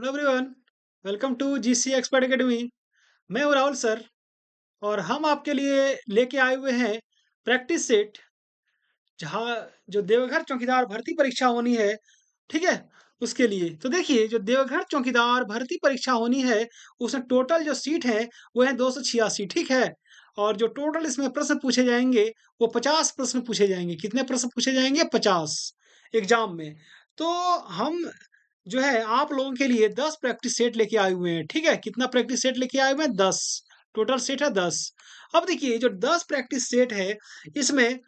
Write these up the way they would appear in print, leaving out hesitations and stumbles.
Hello everyone, welcome to GC Expert Academy. मैं हूं Rahul sir और हम आपके लिए लेके आए हुए हैं प्रैक्टिस सेट। जहां जो देवघर चौकीदार भर्ती परीक्षा होनी है, ठीक है, उसके लिए तो देखिए जो देवघर चौकीदार भर्ती परीक्षा होनी है, उसमें टोटल जो सीट है वो है 286, ठीक है। और जो टोटल इसमें प्रश्न पूछे जाएंगे वो 50 प्रश्न पूछे जाएंगे। कितने प्रश्न पूछे जाएंगे? 50 एग्जाम में। तो हम जो है आप लोगों के लिए 10 प्रैक्टिस सेट लेके आए हुए हैं, ठीक है। कितना प्रैक्टिस सेट लेके आए हुए हैं? 10। टोटल सेट है 10। अब देखिए जो 10 प्रैक्टिस सेट है, इसमें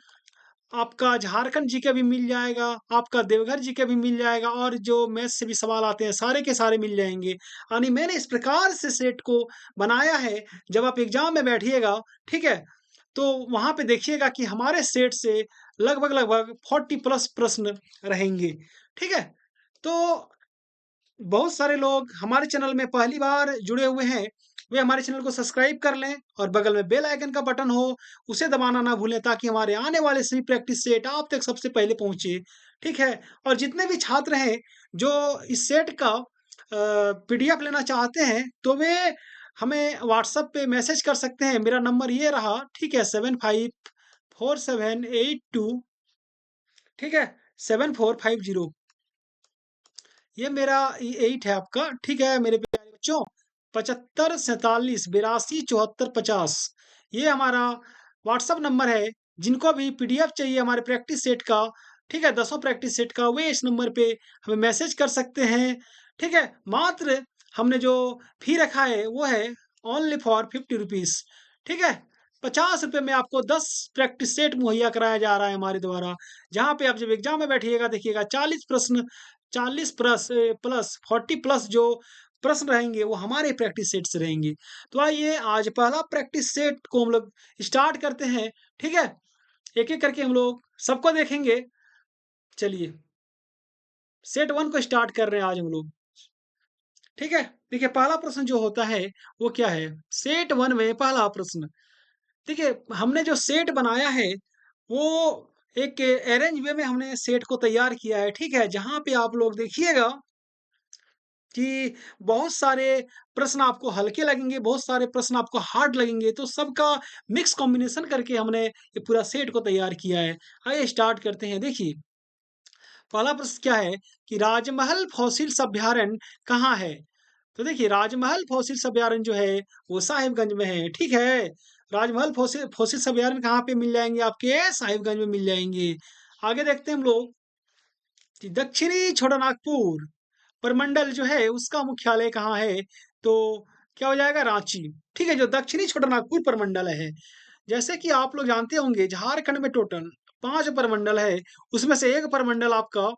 आपका झारखंड जी के भी मिल जाएगा, आपका देवघर जी के भी मिल जाएगा, और जो मैथ्स से भी सवाल आते हैं सारे के सारे मिल जाएंगे। यानी मैंने इस प्रकार से सेट को बनाया है, जब आप एग्जाम में बैठिएगा, ठीक है, तो वहां पे देखिएगा कि हमारे सेट से लगभग लगभग 40 प्लस प्रश्न रहेंगे, ठीक है। तो बहुत सारे लोग हमारे चैनल में पहली बार जुड़े हुए हैं, वे हमारे चैनल को सब्सक्राइब कर लें और बगल में बेल आइकन का बटन हो, उसे दबाना ना भूलें, ताकि हमारे आने वाले सभी प्रैक्टिस सेट आप तक सबसे पहले पहुंचे, ठीक है। और जितने भी छात्र हैं जो इस सेट का पीडीएफ लेना चाहते हैं, तो वे हमें व्हाट्सएप पे मैसेज कर सकते हैं। मेरा नंबर ये रहा, ठीक है, 754782, ठीक है, 7450। ये मेरा 8 है आपका, ठीक है मेरे प्यारे बच्चों। 75 47 82 74 50, ये हमारा व्हाट्सअप नंबर है। जिनको भी पीडीएफ चाहिए हमारे प्रैक्टिस सेट का, ठीक है, 10 प्रैक्टिस सेट का, वे इस नंबर पे हमें मैसेज कर सकते हैं, ठीक है। मात्र हमने जो फी रखा है वो है ओनली फॉर 50 रुपीज, ठीक है। 50 रुपये में आपको 10 प्रैक्टिस सेट मुहैया कराया जा रहा है हमारे द्वारा। जहाँ पे आप जब एग्जाम में बैठिएगा, देखिएगा 40 प्रश्न, 40 प्लस प्लस 40 प्लस जो प्रश्न रहेंगे वो हमारे प्रैक्टिस सेट से रहेंगे। तो आइए आज पहला प्रैक्टिस सेट को हम लोग स्टार्ट करते हैं, ठीक है। एक एक करके हम लोग सबको देखेंगे। चलिए सेट वन को स्टार्ट कर रहे हैं आज हम लोग, ठीक है। देखिए पहला प्रश्न जो होता है वो क्या है? सेट वन में पहला प्रश्न, देखिए हमने जो सेट बनाया है वो एक अरेंज वे में हमने सेट को तैयार किया है, ठीक है। जहां पे आप लोग देखिएगा कि बहुत सारे प्रश्न आपको हल्के लगेंगे, बहुत सारे प्रश्न आपको हार्ड लगेंगे, तो सबका मिक्स कॉम्बिनेशन करके हमने ये पूरा सेट को तैयार किया है। आइए स्टार्ट करते हैं। देखिए पहला प्रश्न क्या है कि राजमहल फॉसिल्स अभ्यारण्य कहाँ है? तो देखिए राजमहल फॉसिल्स अभ्यारण्य जो है वो साहिबगंज में है, ठीक है। राजमहल फॉसिल्स अभ्यारण्य कहाँ पे मिल जाएंगे? आपके साहिबगंज में मिल जाएंगे। आगे देखते हैं हम लोग कि दक्षिणी छोटानागपुर प्रमंडल जो है उसका मुख्यालय कहाँ है? तो क्या हो जाएगा? रांची, ठीक है। जो दक्षिणी छोटानागपुर प्रमंडल है, जैसे कि आप लोग जानते होंगे झारखंड में टोटल 5 प्रमंडल है, उसमें से एक प्रमंडल आपका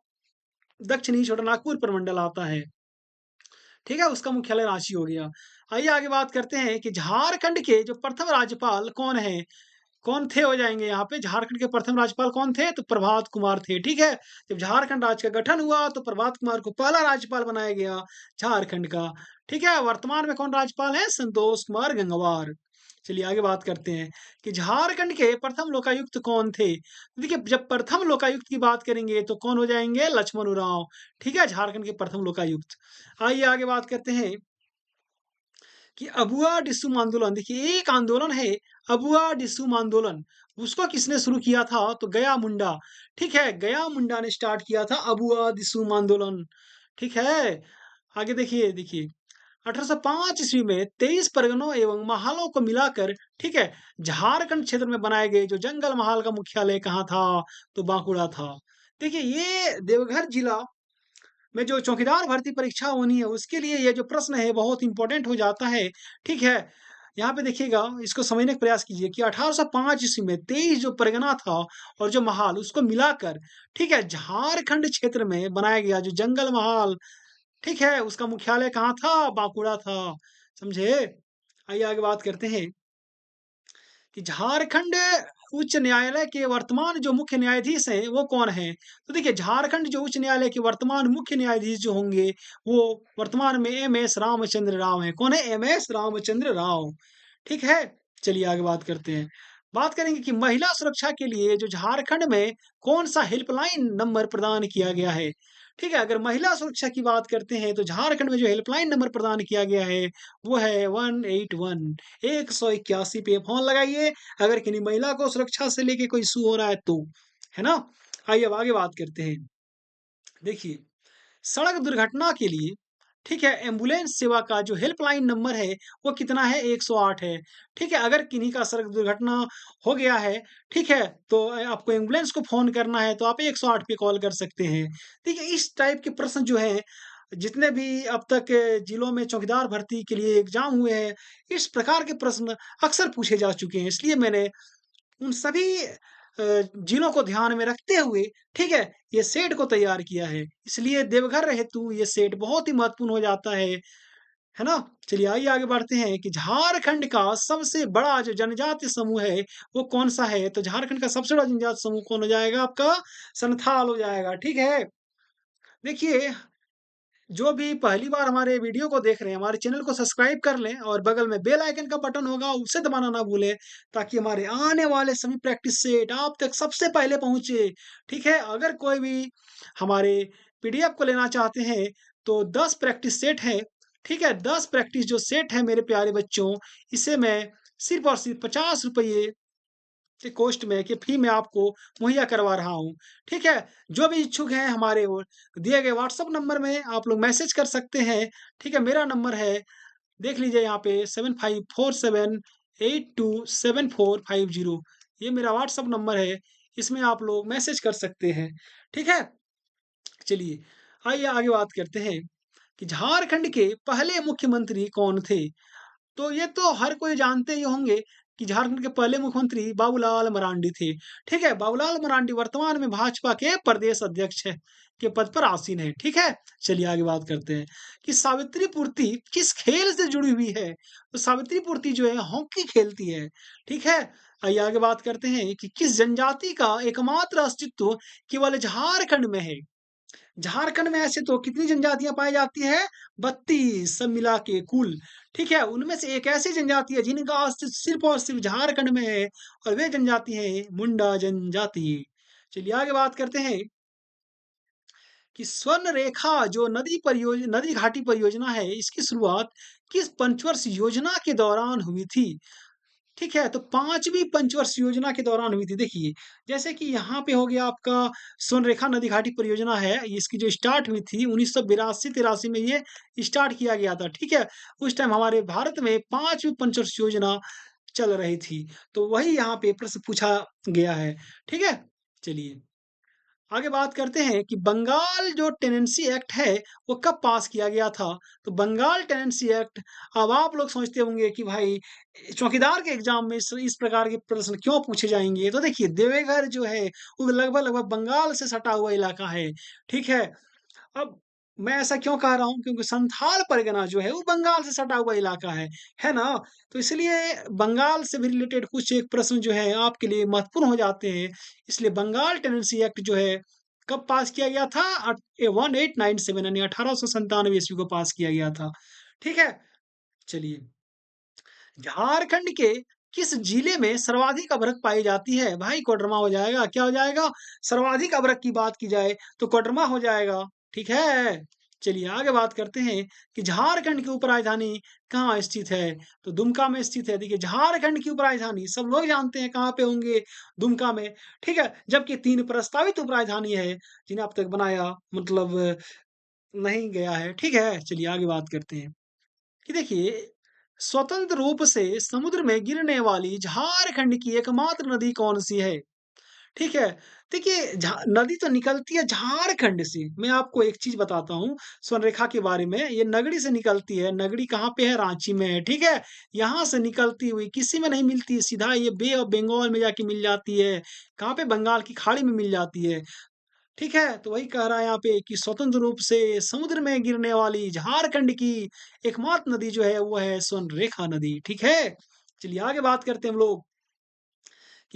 दक्षिणी छोटानागपुर प्रमंडल आता है, ठीक है। उसका मुख्यालय रांची हो गया। आइए आगे बात करते हैं कि झारखंड के जो प्रथम राज्यपाल कौन है, कौन थे हो जाएंगे यहाँ पे। झारखंड के प्रथम राज्यपाल कौन थे? तो प्रभात कुमार थे, ठीक है। जब झारखंड राज्य का गठन हुआ तो प्रभात कुमार को पहला राज्यपाल बनाया गया झारखंड का, ठीक है। वर्तमान में कौन राज्यपाल है? संतोष कुमार गंगवार। चलिए आगे बात करते हैं कि झारखंड के प्रथम लोकायुक्त कौन थे। देखिए जब प्रथम लोकायुक्त की बात करेंगे तो कौन हो जाएंगे? लक्ष्मण उरांव, ठीक है, झारखंड के प्रथम लोकायुक्त। आइए आगे बात करते हैं कि अबुआ डिसुम आंदोलन। देखिए एक आंदोलन है अबुआ डिसुम आंदोलन, उसको किसने शुरू किया था? तो गया मुंडा, ठीक है। गया मुंडा ने स्टार्ट किया था अबुआ डिसुम आंदोलन, ठीक है। आगे देखिए, देखिए 1805 ईस्वी में 23 परगनों एवं महालों को मिलाकर, ठीक है, झारखंड क्षेत्र में बनाए गए जो जंगल महाल का मुख्यालय कहाँ था? तो बांकुड़ा था। देखिए ये देवघर जिला में जो चौकीदार भर्ती परीक्षा होनी है उसके लिए ये जो प्रश्न है बहुत इंपॉर्टेंट हो जाता है, ठीक है। यहाँ पे देखिएगा, इसको समझने का प्रयास कीजिए कि 1805 ईस्वी में 23 जो परगना था और जो महाल उसको मिलाकर, ठीक है, झारखंड क्षेत्र में बनाया गया जो जंगल महाल, ठीक है, उसका मुख्यालय कहाँ था? बांकुड़ा था, समझे। आइए आगे बात करते हैं कि झारखंड उच्च न्यायालय के वर्तमान जो मुख्य न्यायाधीश हैं वो कौन हैं? तो देखिए झारखंड जो उच्च न्यायालय के वर्तमान मुख्य न्यायाधीश जो होंगे वो वर्तमान में एम एस रामचंद्र राव हैं। कौन है? एम एस रामचंद्र राव, ठीक है। चलिए आगे बात करते हैं। बात करेंगे कि महिला सुरक्षा के लिए जो झारखंड में कौन-सा हेल्पलाइन नंबर प्रदान किया गया है। ठीक है, अगर महिला सुरक्षा की बात करते हैं तो झारखंड में जो हेल्पलाइन नंबर प्रदान किया गया है वो है 181 181 पे फ़ोन लगाइए अगर किन्हीं महिला को सुरक्षा से लेके कोई इश्यू हो रहा है तो। है ना? आइए अब आगे बात करते हैं। देखिए, सड़क दुर्घटना के लिए ठीक है, एम्बुलेंस सेवा का जो हेल्पलाइन नंबर है, वो कितना है? 108 है। ठीक है, अगर किन्हीं का सड़क दुर्घटना हो गया है, ठीक है, तो आपको एम्बुलेंस को फ़ोन करना है, तो आप 108 पे कॉल कर सकते हैं। ठीक है, इस टाइप के प्रश्न जो हैं, जितने भी अब तक जिलों में चौकीदार भर्ती के लिए एग्ज़ाम हुए हैं, इस प्रकार के प्रश्न अक्सर पूछे जा चुके हैं। इसलिए मैंने उन सभी जिलों को ध्यान में रखते हुए, ठीक है, ये सेट को तैयार किया है। इसलिए देवघर हेतु ये सेट बहुत ही महत्वपूर्ण हो जाता है ना? चलिए आइए आगे बढ़ते हैं कि झारखंड का सबसे बड़ा जो जनजातीय समूह है, वो कौन-सा है? तो झारखंड का सबसे बड़ा जनजातीय समूह कौन हो जाएगा आपका? संथाल हो जाएगा, ठीक है? देखिए जो भी पहली बार हमारे वीडियो को देख रहे हैं, हमारे चैनल को सब्सक्राइब कर लें और बगल में बेल आइकन का बटन होगा, उसे दबाना ना भूलें, ताकि हमारे आने वाले सभी प्रैक्टिस सेट आप तक सबसे पहले पहुँचे, ठीक है? अगर कोई भी हमारे पीडीएफ को लेना चाहते हैं, तो 10 प्रैक्टिस सेट है, ठीक है? 10 प्रैक्टिस जो सेट है मेरे प्यारे बच्चों, इसे मैं सिर्फ़ और सिर्फ़ ₹50 के कॉस्ट में कि फ्री में आपको मुहैया करवा रहा हूँ, ठीक है? जो भी इच्छुक हैं हमारे वो दिए गए व्हाट्सएप नंबर में आप लोग मैसेज कर सकते हैं, ठीक है? मेरा नंबर है देख लीजिए यहाँ पे 7547827450 ये मेरा व्हाट्सएप नंबर है, इसमें आप लोग मैसेज कर सकते हैं, ठीक है? चलिए, आइए आगे बात करते हैं कि झारखंड के पहले मुख्यमंत्री कौन थे? तो ये तो हर कोई जानते ही होंगे कि झारखंड के पहले मुख्यमंत्री बाबूलाल मरांडी थे। ठीक है? बाबूलाल मरांडी वर्तमान में भाजपा के प्रदेश अध्यक्ष है के पद पर आसीन है। ठीक है? चलिए आगे बात करते हैं कि सावित्री पूर्ति किस खेल से जुड़ी हुई है? तो सावित्री पूर्ति जो है हॉकी खेलती है। ठीक है? आइए आगे बात करते हैं कि किस जनजाति का एकमात्र अस्तित्व केवल झारखंड में है? झारखंड में ऐसे तो कितनी जनजातियाँ पाई जाती हैं? 32 सब मिला के कुल, ठीक है? उनमें से एक ऐसी जनजाति है जिनका अस्तित्व सिर्फ़ और सिर्फ़ झारखंड में है और वे जनजाति है मुंडा जनजाति। चलिए आगे बात करते हैं कि स्वर्णरेखा जो नदी घाटी परियोजना है, इसकी शुरुआत किस पंचवर्ष योजना के दौरान हुई थी? ठीक है, तो 5वीं पंचवर्ष योजना के दौरान हुई थी। देखिए, जैसे कि यहाँ पे हो गया आपका स्वर्णरेखा नदी घाटी परियोजना है, इसकी जो स्टार्ट हुई थी 1982-83 में ये स्टार्ट किया गया था, ठीक है? उस टाइम हमारे भारत में 5वीं पंचवर्ष योजना चल रही थी, तो वही यहाँ पे प्रश्न पूछा गया है, ठीक है? चलिए। आगे बात करते हैं कि बंगाल जो टेनेंसी एक्ट है, वो कब पास किया गया था? तो बंगाल टेनेंसी एक्ट अब आप लोग सोचते होंगे कि भाई चौकीदार के एग्ज़ाम में इस प्रकार के प्रश्न क्यों पूछे जाएँगे? तो देखिए देवघर जो है, वो लगभग-लगभग बंगाल से सटा हुआ इलाका है, ठीक है? अब मैं ऐसा क्यों कह रहा हूँ? क्योंकि संथाल परगना जो है वो बंगाल से सटा हुआ इलाका है ना? तो इसलिए बंगाल से भी रिलेटेड कुछ एक प्रश्न जो है आपके लिए महत्वपूर्ण हो जाते हैं। इसलिए बंगाल टेनेंसी एक्ट जो है कब पास किया गया था? 1897 यानी 1897 ईस्वी को पास किया गया था। ठीक है? चलिए, झारखंड के किस जिले में सर्वाधिक अभ्रक पाई जाती है? भाई कोडरमा हो जाएगा, क्या हो जाएगा? सर्वाधिक अभ्रक की बात की जाए तो कोडरमा हो जाएगा, ठीक है? चलिए आगे बात करते हैं कि झारखंड की उपराजधानी कहाँ स्थित है? तो दुमका में स्थित है। देखिए झारखंड की उपराजधानी सब लोग जानते हैं कहाँ पे होंगे, दुमका में, ठीक है? जबकि 3 प्रस्तावित उपराजधानी है, जिन्हें अब तक बनाया मतलब नहीं गया है, ठीक है? चलिए आगे बात करते हैं। कि देखिए, स्वतंत्र रूप से समुद्र में गिरने वाली झारखंड की एकमात्र नदी कौन-सी है? ठीक है? देखिए नदी तो निकलती है झारखंड से। मैं आपको एक चीज़ बताता हूँ स्वर्णरेखा के बारे में, ये नगड़ी से निकलती है। नगड़ी कहाँ पे है? रांची में है, ठीक है? यहाँ से निकलती हुई किसी में नहीं मिलती है, सीधा ये बे ऑफ बंगाल में जाके मिल जाती है। कहाँ पे? बंगाल की खाड़ी में मिल जाती है। ठीक है? तो वही कह रहा है यहाँ पे कि स्वतंत्र रूप से समुद्र में गिरने वाली झारखंड की एकमात्र नदी जो है वो है स्वर्णरेखा नदी, ठीक है? चलिए आगे बात करते हैं हम लोग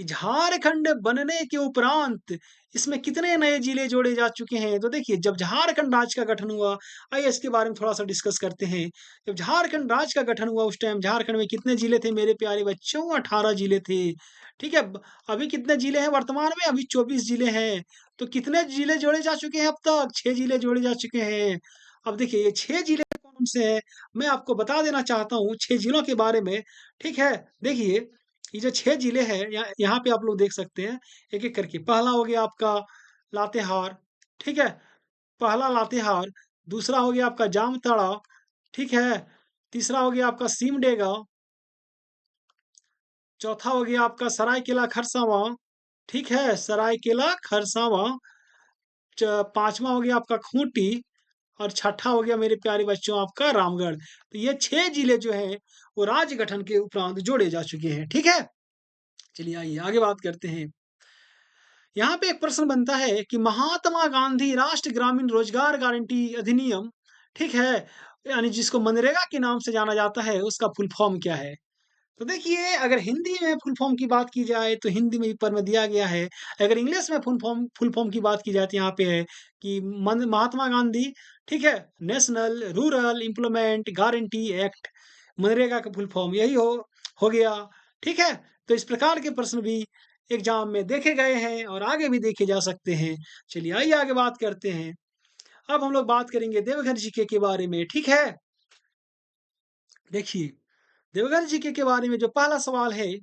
कि झारखंड बनने के उपरांत इसमें कितने नए जिले जोड़े जा चुके हैं। तो देखिए, जब झारखंड राज्य का गठन हुआ, आइए इसके बारे में थोड़ा-सा डिस्कस करते हैं। जब झारखंड राज्य का गठन हुआ, उस टाइम झारखंड में कितने जिले थे मेरे प्यारे बच्चों? 18 जिले थे। ठीक है? अभी कितने जिले हैं वर्तमान में? अभी 24 जिले हैं। तो कितने जिले जोड़े जा चुके हैं अब तक? 6 जिले जोड़े जा चुके हैं। अब देखिए, ये 6 जिले कौन से हैं? मैं आपको बता देना चाहता हूँ 6 जिलों के बारे में। ठीक है? देखिए, ये जो 6 जिले हैं, यहाँ पे आप लोग देख सकते हैं एक-एक करके। पहला हो गया आपका लातेहार, ठीक है? पहला लातेहार, दूसरा हो गया आपका जामताड़ा, ठीक है? तीसरा हो गया आपका सिमडेगा, चौथा हो गया आपका सरायकेला खरसावां, ठीक है? सरायकेला खरसावां, 5वां हो गया आपका खूंटी और छठा हो गया मेरे प्यारे बच्चों आपका रामगढ़। तो ये 6 जिले जो हैं, वो राज्य गठन के उपरांत जोड़े जा चुके हैं, ठीक है? चलिए आइए आगे बात करते हैं। यहाँ पे एक प्रश्न बनता है कि महात्मा गांधी राष्ट्रीय ग्रामीण रोजगार गारंटी अधिनियम, ठीक है, यानी जिसको मनरेगा के नाम से जाना जाता है, उसका फुल फॉर्म क्या है? तो देखिए, अगर हिंदी में फुल फॉर्म की बात की जाए तो हिंदी में ऊपर में दिया गया है। अगर इंग्लिश में फुल फॉर्म की बात की जाए तो यहाँ पे है कि महात्मा गांधी, ठीक है, national rural employment guarantee act, MNREGA का फुल फॉर्म यही हो गया। ठीक है, तो इस प्रकार के प्रश्न भी एग्जाम में देखे गए हैं और आगे भी देखे जा सकते हैं। चलिए आइए आगे बात करते हैं। अब हम लोग बात करेंगे देवघर जीके के बारे में, ठीक है। देखिए, देवघर जीके के बारे में जो पहला सवाल है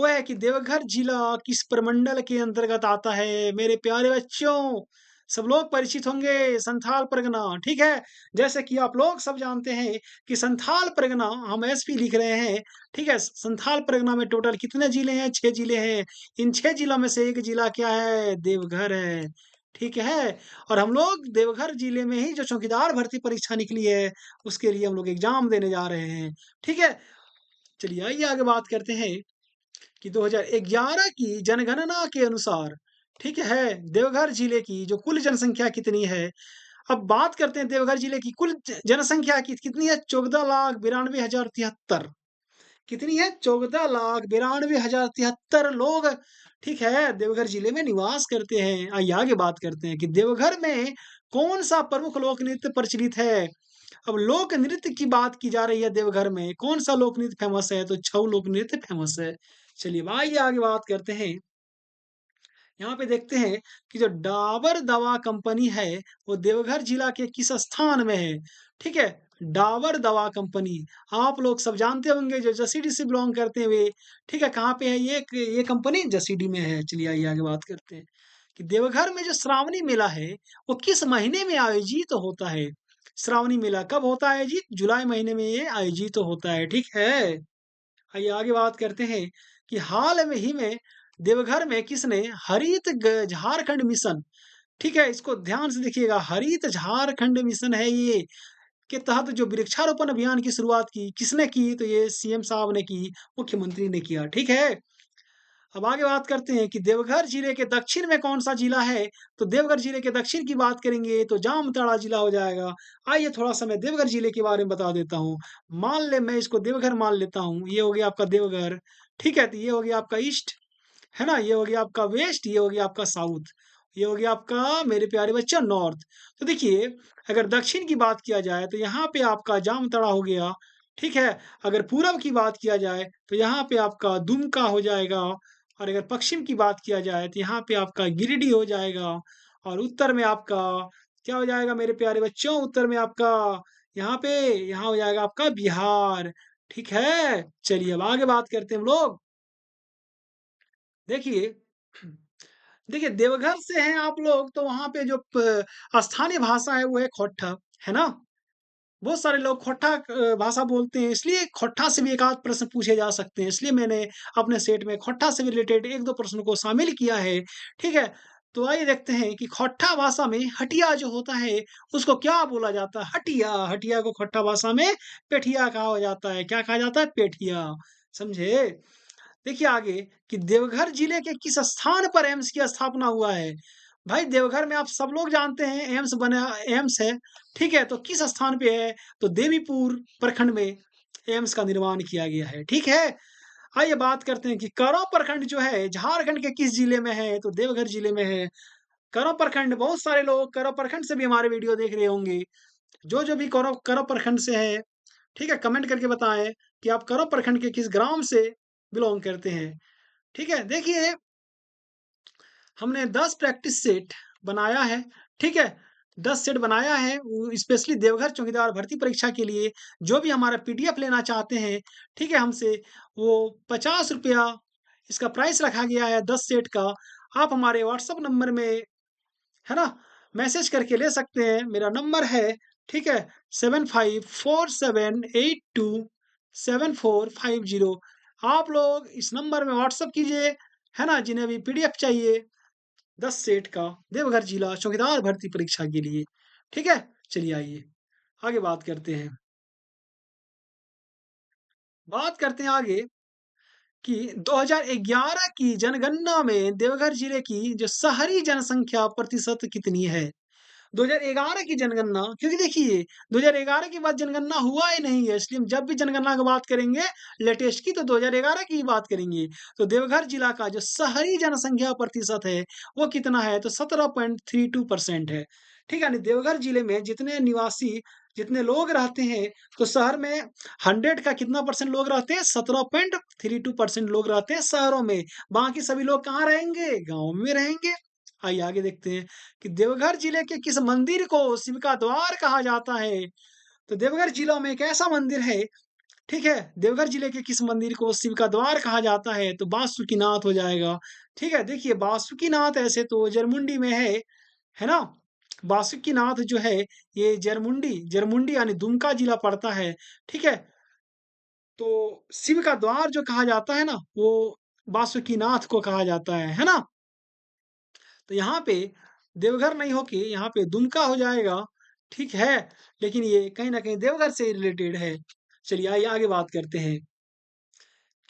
वो है कि देवघर जिला किस प्रमंडल के अंतर्गत आता है? मेरे प्यारे बच्चों, सब लोग परिचित होंगे संथाल परगना, ठीक है? जैसे कि आप लोग सब जानते हैं कि संथाल परगना हम एसपी लिख रहे हैं, ठीक है? संथाल परगना में टोटल कितने जिले हैं? 6 जिले हैं। इन 6 जिलों में से एक जिला क्या है? देवघर है, ठीक है? और हम लोग देवघर जिले में ही जो चौकीदार भर्ती परीक्षा निकली है, उसके लिए हम लोग एग्जाम देने जा रहे हैं, ठीक है? चलिए आइए आगे बात करते हैं कि 2011 की जनगणना के अनुसार, ठीक है, देवघर जिले की जो कुल जनसंख्या कितनी है? अब बात करते हैं देवघर जिले की कुल जनसंख्या की कितनी है? 14,92,073। कितनी है? 14,92,073 लोग, ठीक है, देवघर जिले में निवास करते हैं। आइए आगे बात करते हैं कि देवघर में कौन सा प्रमुख लोक नृत्य प्रचलित है? अब लोक नृत्य की बात की जा रही है देवघर में, कौन सा लोक नृत्य फेमस है? तो छऊ लोक नृत्य फेमस है। चलिए आइए आगे बात करते हैं। यहाँ पे देखते हैं कि जो डाबर दवा कंपनी है, वो देवघर जिला के किस स्थान में है? ठीक है, डाबर दवा कंपनी, आप लोग सब जानते होंगे जो जसीडीह से बिलोंग करते हुए, ठीक है, कहाँ पे है ये कंपनी? जसीडीह में है। चलिए आइए आगे बात करते हैं कि देवघर में जो श्रावणी मेला है, वो किस महीने में आयोजित होता है? श्रावणी मेला कब होता है आयोजित? जुलाई महीने में ये आयोजित होता है, ठीक है। आइए आगे बात करते हैं कि हाल में ही में देवघर में किसने हरित झारखंड मिशन, ठीक है, इसको ध्यान से देखिएगा, हरित झारखंड मिशन है ये, के तहत जो वृक्षारोपण अभियान की शुरुआत की किसने की? तो ये सीएम साहब ने की, मुख्यमंत्री ने किया, ठीक है। अब आगे बात करते हैं कि देवघर जिले के दक्षिण में कौन सा जिला है? तो देवघर जिले के दक्षिण की बात करेंगे तो जामताड़ा जिला हो जाएगा। आइए थोड़ा सा मैं देवघर जिले के बारे में बता देता हूँ। मान ले मैं इसको देवघर मान लेता हूँ, ये हो गया आपका देवघर, ठीक है, तो ये हो गया आपका ईस्ट, है ना? ये हो गया आपका वेस्ट, ये हो गया आपका साउथ, ये हो गया आपका मेरे प्यारे बच्चों नॉर्थ। तो देखिए, अगर दक्षिण की बात किया जाए तो यहाँ पे आपका जामताड़ा हो गया, ठीक है। अगर पूरब की बात किया जाए तो यहाँ पे आपका दुमका हो जाएगा और अगर पश्चिम की बात किया जाए तो यहाँ पे आपका गिरिडीह हो जाएगा और उत्तर में आपका क्या हो जाएगा मेरे प्यारे बच्चों? उत्तर में आपका यहाँ हो जाएगा आपका बिहार, ठीक है। चलिए अब आगे बात करते हैं हम लोग। देखिए देखिए, देवघर से हैं आप लोग तो वहाँ पे जो स्थानीय भाषा है वो है खोट्टा, है ना? बहुत सारे लोग खोट्टा भाषा बोलते हैं, इसलिए खोट्टा से भी एक आध प्रश्न पूछे जा सकते हैं, इसलिए मैंने अपने सेट में खोट्टा से रिलेटेड 1-2 प्रश्नों को शामिल किया है, ठीक है? तो आइए देखते हैं कि खोट्टा भाषा में हटिया जो होता है, उसको क्या बोला जाता है? हटिया, हटिया को खोट्टा भाषा में पेठिया कहा जाता है। क्या कहा जाता है? पेठिया, समझे? देखिए आगे कि देवघर जिले के किस स्थान पर एम्स की स्थापना हुआ है? भाई देवघर में आप सब लोग जानते हैं एम्स है, ठीक है? तो किस स्थान पे है? तो देवीपुर प्रखंड में एम्स का निर्माण किया गया है, ठीक है? आइए बात करते हैं कि करों प्रखंड जो है झारखंड के किस जिले में है? तो देवघर जिले में है। करों प्रखंड बहुत सारे लोग करों प्रखंड से भी हमारे वीडियो देख रहे होंगे। जो भी करों करों प्रखंड से है, ठीक है? कमेंट करके बताएँ कि आप करों प्रखंड के किस ग्राम से बिलॉन्ग करते हैं, ठीक है? देखिए, हमने 10 प्रैक्टिस सेट बनाया है, ठीक है? 10 सेट बनाया है वो स्पेशली देवघर चौकीदार भर्ती परीक्षा के लिए, जो भी हमारा पीडीएफ लेना चाहते हैं, ठीक है? हमसे वो ₹50 इसका प्राइस रखा गया है 10 सेट का। आप हमारे व्हाट्सएप नंबर में, है ना? मैसेज करके ले सकते हैं। मेरा नंबर है, ठीक है? 7547827450। आप लोग इस नंबर में व्हाट्सएप कीजिए, है ना? जिन्हें भी पीडीएफ चाहिए 10 सेट का देवघर जिला चौकीदार भर्ती परीक्षा के लिए, ठीक है? चलिए आइए, आगे बात करते हैं। बात करते हैं आगे कि 2011 की जनगणना में देवघर जिले की जो शहरी जनसंख्या प्रतिशत कितनी है? 2011 की जनगणना, क्योंकि देखिए 2011 के बाद जनगणना हुआ ही नहीं है, इसलिए हम जब भी जनगणना की बात करेंगे लेटेस्ट की तो 2011 की ही बात करेंगे। तो देवघर जिला का जो शहरी जनसंख्या प्रतिशत है वो कितना है? तो 17.32% है। ठीक है? यानी देवघर जिले में जितने निवासी, जितने लोग रहते हैं, तो शहर में 100 का कितना परसेंट लोग रहते हैं? 17.32% लोग रहते हैं शहरों में। बाकी सभी लोग कहाँ रहेंगे? गाँव में रहेंगे। आइए आगे देखते हैं कि देवघर जिले के किस मंदिर को शिव का द्वार कहा जाता है? तो देवघर जिला में एक ऐसा मंदिर है, ठीक है? देवघर जिले के किस मंदिर को शिव का द्वार कहा जाता है? तो बासुकीनाथ हो जाएगा, ठीक है? देखिए बासुकीनाथ ऐसे तो जरमुंडी में है ना? बासुकीनाथ जो है ये जरमुंडी जरमुंडी यानी दुमका जिला पड़ता है, ठीक है? तो शिव का द्वार जो कहा जाता है ना, वो बासुकीनाथ को कहा जाता है ना? तो यहाँ पे देवघर नहीं होके यहाँ पे दुमका हो जाएगा, ठीक है? लेकिन ये कहीं न कहीं देवघर से रिलेटेड है। चलिए आइए आगे बात करते हैं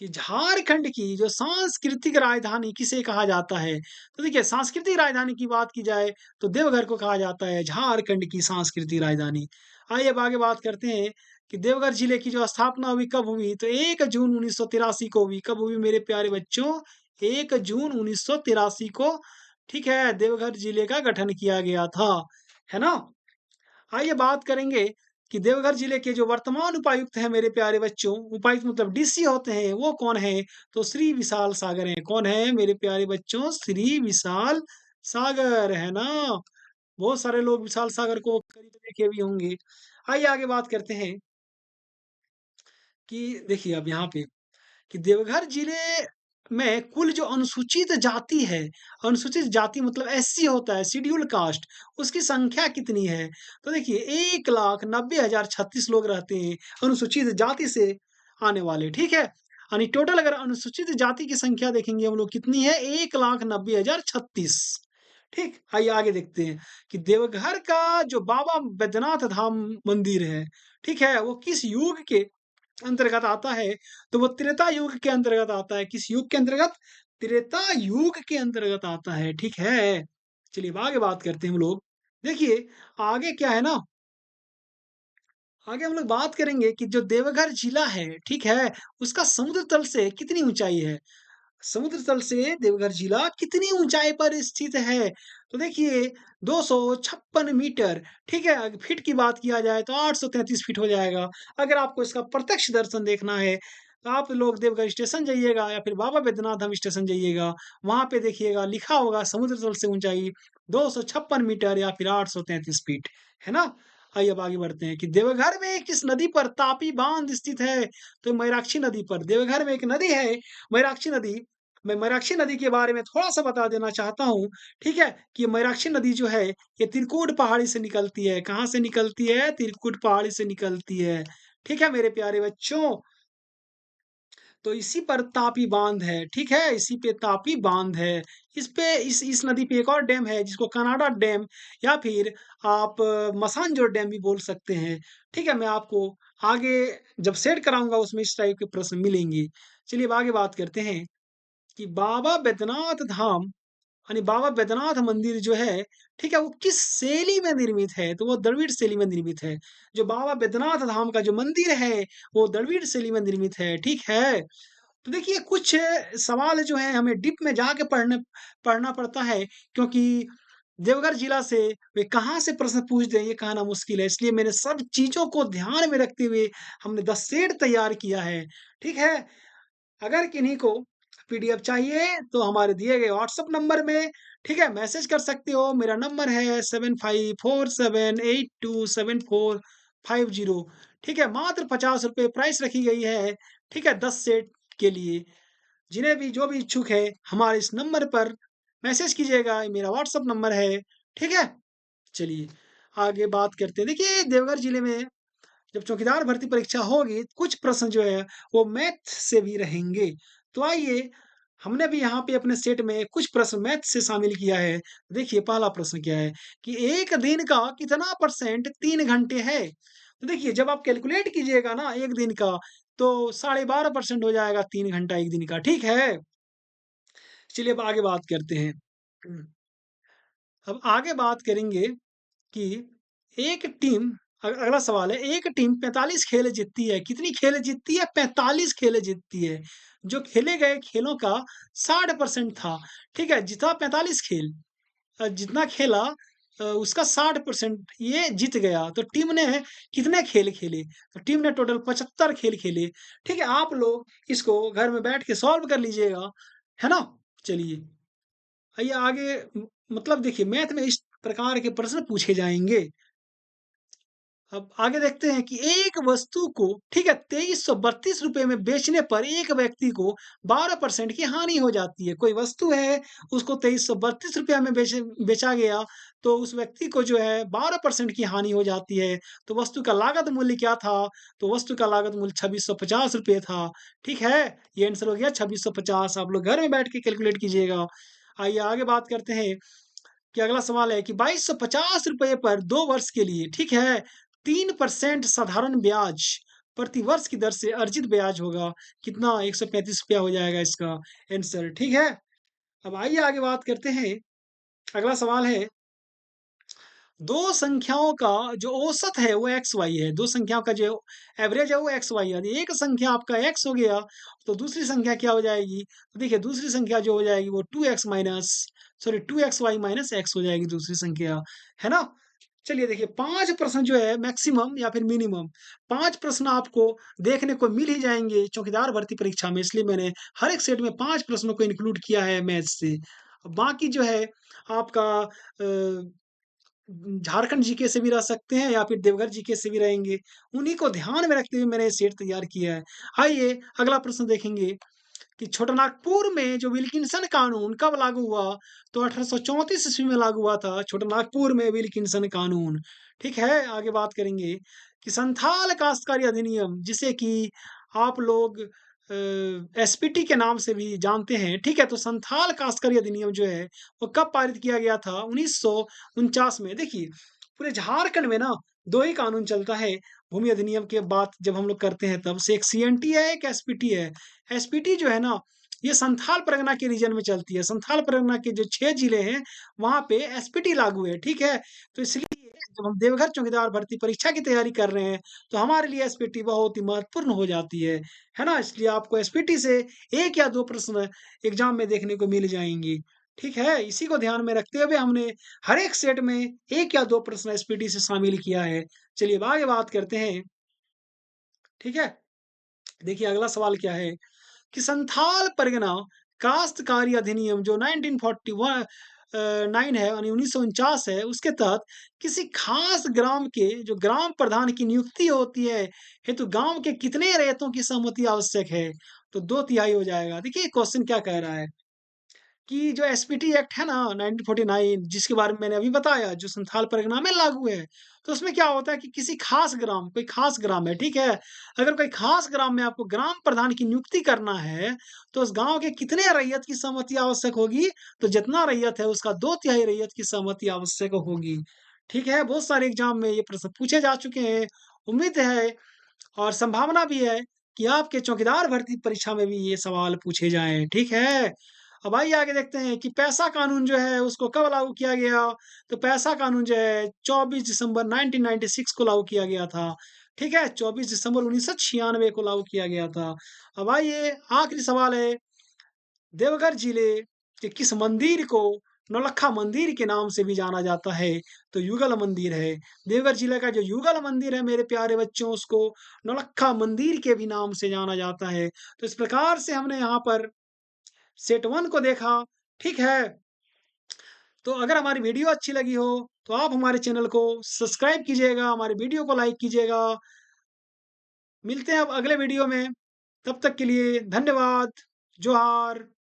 कि झारखंड की जो सांस्कृतिक राजधानी किसे कहा जाता है? तो देखिए सांस्कृतिक राजधानी की बात की जाए तो देवघर को कहा जाता है झारखंड की सांस्कृतिक राजधानी। आइए अब आगे बात करते हैं कि देवघर जिले की जो स्थापना हुई कब हुई? तो 1 जून 1983 को हुई। कब हुई मेरे प्यारे बच्चों? 1 जून 1983 को, ठीक है, देवघर जिले का गठन किया गया था, है ना? आइए बात करेंगे कि देवघर जिले के जो वर्तमान उपायुक्त हैं मेरे प्यारे बच्चों, उपायुक्त मतलब डीसी होते हैं, वो कौन है? तो श्री विशाल सागर हैं। कौन है मेरे प्यारे बच्चों? श्री विशाल सागर, है ना? बहुत सारे लोग विशाल सागर को करीब देखे भी होंगे। आइए आगे बात करते हैं कि देखिए अब यहाँ पे कि देवघर जिले में कुल जो अनुसूचित जाति है, अनुसूचित जाति मतलब एससी होता है, शेड्यूल कास्ट, उसकी संख्या कितनी है? तो देखिए 1,90,036 लोग रहते हैं अनुसूचित जाति से आने वाले, ठीक है? यानी टोटल अगर अनुसूचित जाति की संख्या देखेंगे हम लोग कितनी है? 1,90,036, ठीक? आइए आगे देखते हैं कि देवघर का जो बाबा बैद्यनाथ धाम मंदिर है, ठीक है? वो किस युग के अंतर्गत आता है? तो वो त्रेता युग के अंतर्गत आता है। किस युग के अंतर्गत? त्रेता युग के अंतर्गत आता है, ठीक है? चलिए अब आगे बात करते हैं हम लोग। देखिए, आगे क्या है ना, आगे हम लोग बात करेंगे कि जो देवघर जिला है, ठीक है? उसका समुद्र तल से कितनी ऊँचाई है? समुद्र तल से देवघर जिला कितनी ऊँचाई पर स्थित है? तो देखिए 256 मीटर, ठीक है? अगर फीट की बात किया जाए तो 833 फीट हो जाएगा। अगर आपको इसका प्रत्यक्ष दर्शन देखना है, तो आप लोग देवघर स्टेशन जाइएगा या फिर बाबा बैद्यनाथ धाम स्टेशन जाइएगा। वहाँ पे देखिएगा लिखा होगा समुद्र तल से ऊँचाई 256 मीटर या फिर 833 फीट, है ना? आइए अब आगे बढ़ते हैं कि देवघर में किस नदी पर तापी बाँध स्थित है? तो मैराक्षी नदी पर। देवघर में एक नदी है मैराक्षी नदी। मैं मैराक्षी नदी के बारे में थोड़ा-सा बता देना चाहता हूँ, ठीक है? कि ये मैराक्षी नदी जो है, ये त्रिकुट पहाड़ी से निकलती है। कहाँ से निकलती है? त्रिकुट पहाड़ी से निकलती है। ठीक है मेरे प्यारे बच्चों? तो इसी पर तापी बाँध है, ठीक है? इसी पे तापी बाँध है। इस पे इस नदी पे एक और डैम है जिसको कनाडा डैम या फिर आप मसानजोड़ डैम भी बोल सकते हैं। ठीक है? मैं आपको आगे जब सेट कराऊँगा उसमें इस टाइप के प्रश्न मिलेंगे। चलिए अब आगे बात करते हैं कि बाबा बैद्यनाथ धाम यानी बाबा बैद्यनाथ मंदिर जो है, ठीक है? वो किस शैली में निर्मित है? तो वो द्रविड़ शैली में निर्मित है। जो बाबा बैद्यनाथ धाम का जो मंदिर है, वो द्रविड़ शैली में निर्मित है, ठीक है? तो देखिए कुछ सवाल जो हैं हमें डीप में जाके पढ़ना पड़ता है, क्योंकि देवघर जिला से वे कहाँ से प्रश्न पूछ दें ये कहना मुश्किल है। इसलिए मैंने सब चीज़ों को ध्यान में रखते हुए हमने 10 सेट तैयार किया है, ठीक है? अगर किन्हीं को पीडीएफ चाहिए तो हमारे दिए गए व्हाट्सएप नंबर में, ठीक है, मैसेज कर सकते हो। मेरा नंबर है 7547827450, ठीक है? मात्र ₹50 प्राइस रखी गई है, ठीक है? 10 सेट के लिए। जिन्हें भी जो भी इच्छुक है हमारे इस नंबर पर मैसेज कीजिएगा, ये मेरा व्हाट्सएप नंबर है, ठीक है? चलिए आगे बात करते हैं। देखिए देवघर जिले में जब चौकीदार भर्ती परीक्षा होगी, कुछ प्रश्न जो है वो मैथ से भी रहेंगे। तो आइए हमने भी यहाँ पे अपने सेट में कुछ प्रश्न मैथ से शामिल किया है। देखिए पहला प्रश्न क्या है कि 1 दिन का कितना परसेंट 3 घंटे है? तो देखिए जब आप कैलकुलेट कीजिएगा ना 1 दिन का, तो 12.5% हो जाएगा 3 घंटा 1 दिन का, ठीक है? चलिए अब आगे बात करते हैं। अब आगे बात करेंगे कि एक टीम अगला सवाल है, एक टीम 45 खेल जीतती है। कितनी खेल जीतती है? 45 खेल जीतती है। जो खेले गए खेलों का 60% था, ठीक है? जीता 45 खेल, जितना खेला उसका 60% ये जीत गया। तो टीम ने कितने खेल खेले? तो टीम ने टोटल 75 खेल खेले, ठीक है? आप लोग इसको घर में बैठ के सॉल्व कर लीजिएगा, है ना? चलिए, आइए आगे मतलब देखिए मैथ में इस प्रकार के प्रश्न पूछे जाएँगे। अब आगे देखते हैं कि एक वस्तु को, ठीक है, ₹2332 में बेचने पर एक व्यक्ति को 12% की हानि हो जाती है। कोई वस्तु है, उसको ₹2332 में बेचा गया, तो उस व्यक्ति को जो है 12% की हानि हो जाती है। तो वस्तु का लागत मूल्य क्या था? तो वस्तु का लागत मूल्य ₹2650 था। ठीक है? ये आंसर हो गया 2650। आप लोग घर में बैठ के कैलकुलेट कीजिएगा। आइए आगे बात करते हैं कि अगला सवाल है कि ₹2250 पर 2 वर्ष के लिए, ठीक है, 3% साधारण ब्याज प्रति वर्ष की दर से अर्जित ब्याज होगा। कितना? ₹135 हो जाएगा इसका आंसर, ठीक है? अब आइए आगे बात करते हैं। अगला सवाल है 2 संख्याओं का जो औसत है वो XY है। 2 संख्याओं का जो एवरेज है वो XY है। यदि एक संख्या आपका X हो गया, तो दूसरी संख्या क्या हो जाएगी? तो देखिए दूसरी संख्या जो हो जाएगी वो 2XY माइनस X हो जाएगी दूसरी संख्या, है ना? चलिए देखिए 5 प्रश्न जो है मैक्सिमम या फिर मिनिमम 5 प्रश्न आपको देखने को मिल ही जाएँगे चौकीदार भर्ती परीक्षा में, इसलिए मैंने हर एक सेट में 5 प्रश्नों को इंक्लूड किया है मैथ से। बाकी जो है आपका झारखंड जीके से भी रह सकते हैं या फिर देवघर जीके से भी रहेंगे। उन्हीं को ध्यान में रखते हुए मैंने ये सेट तैयार किया है। आइए अगला प्रश्न देखेंगे कि छोटानागपुर में जो विल्किंसन कानून कब लागू हुआ? तो 1834 ईस्वी में लागू हुआ था छोटानागपुर में विल्किंसन कानून। ठीक है? आगे बात करेंगे कि संथाल काश्तकारी अधिनियम जिसे कि आप लोग एसपीटी के नाम से भी जानते हैं, ठीक है? तो संथाल काश्तकारी अधिनियम जो है, वो कब पारित किया गया था? 1949 में। देखिए, पूरे झारखंड में ना 2 ही कानून चलता है, भूमि अधिनियम की बात जब हम लोग करते हैं तब से एक सीएनटी है, एक एसपीटी है। एसपीटी जो है ना, ये संथाल परगना के रीजन में चलती है। संथाल परगना के जो 6 जिले हैं, वहाँ पे एसपीटी लागू है, ठीक है? तो इसलिए जब हम देवघर चौकीदार भर्ती परीक्षा की तैयारी कर रहे हैं, तो हमारे लिए एसपीटी बहुत ही महत्वपूर्ण हो जाती है ना? इसलिए आपको एसपीटी से 1 या 2 प्रश्न एग्ज़ाम में देखने को मिल जाएँगे, ठीक है? इसी को ध्यान में रखते हुए हमने हर एक सेट में 1 या 2 प्रश्न एसपीटी से शामिल किया है। चलिए अब आगे बात करते हैं, ठीक है? देखिए अगला सवाल क्या है कि संथाल परगना काश्तकारी अधिनियम जो 1949 है यानी 1949 है, उसके तहत किसी खास ग्राम के जो ग्राम प्रधान की नियुक्ति होती है, हेतु गाँव के कितने रैयतों की सहमति आवश्यक है? तो 2 तिहाई हो जाएगा। देखिए क्वेश्चन क्या कह रहा है कि जो एसपीटी एक्ट है ना 1949 जिसके बारे में मैंने अभी बताया जो संथाल परगना में लागू है, तो उसमें क्या होता है कि किसी खास ग्राम कोई खास ग्राम है, ठीक है? अगर कोई खास ग्राम में आपको ग्राम प्रधान की नियुक्ति करना है, तो उस गाँव के कितने रैयत की सहमति आवश्यक होगी? तो जितना रैयत है उसका 2 तिहाई रैयत की सहमति आवश्यक होगी। ठीक है? बहुत सारे एग्ज़ाम में ये प्रश्न पूछे जा चुके हैं। उम्मीद है और संभावना भी है कि आपके चौकीदार भर्ती परीक्षा में भी ये सवाल पूछे जाएँ, ठीक है? अब आइए आगे देखते हैं कि पैसा कानून जो है उसको कब लागू किया गया? तो पैसा कानून जो है 24 दिसंबर 1996 को लागू किया गया था। ठीक है? 24 दिसंबर 1996 को लागू किया गया था। अब आइए आखिरी सवाल है, देवघर जिले के किस मंदिर को नौलक्खा मंदिर के नाम से भी जाना जाता है? तो युगल मंदिर है। देवघर जिले का जो युगल मंदिर है मेरे प्यारे बच्चों, उसको नौलक्खा मंदिर के भी नाम से जाना जाता है। तो इस प्रकार से हमने यहाँ पर सेट 1 को देखा, ठीक है? तो अगर हमारी वीडियो अच्छी लगी हो, तो आप हमारे चैनल को सब्सक्राइब कीजिएगा, हमारे वीडियो को लाइक कीजिएगा। मिलते हैं अब अगले वीडियो में, तब तक के लिए धन्यवाद। जोहार।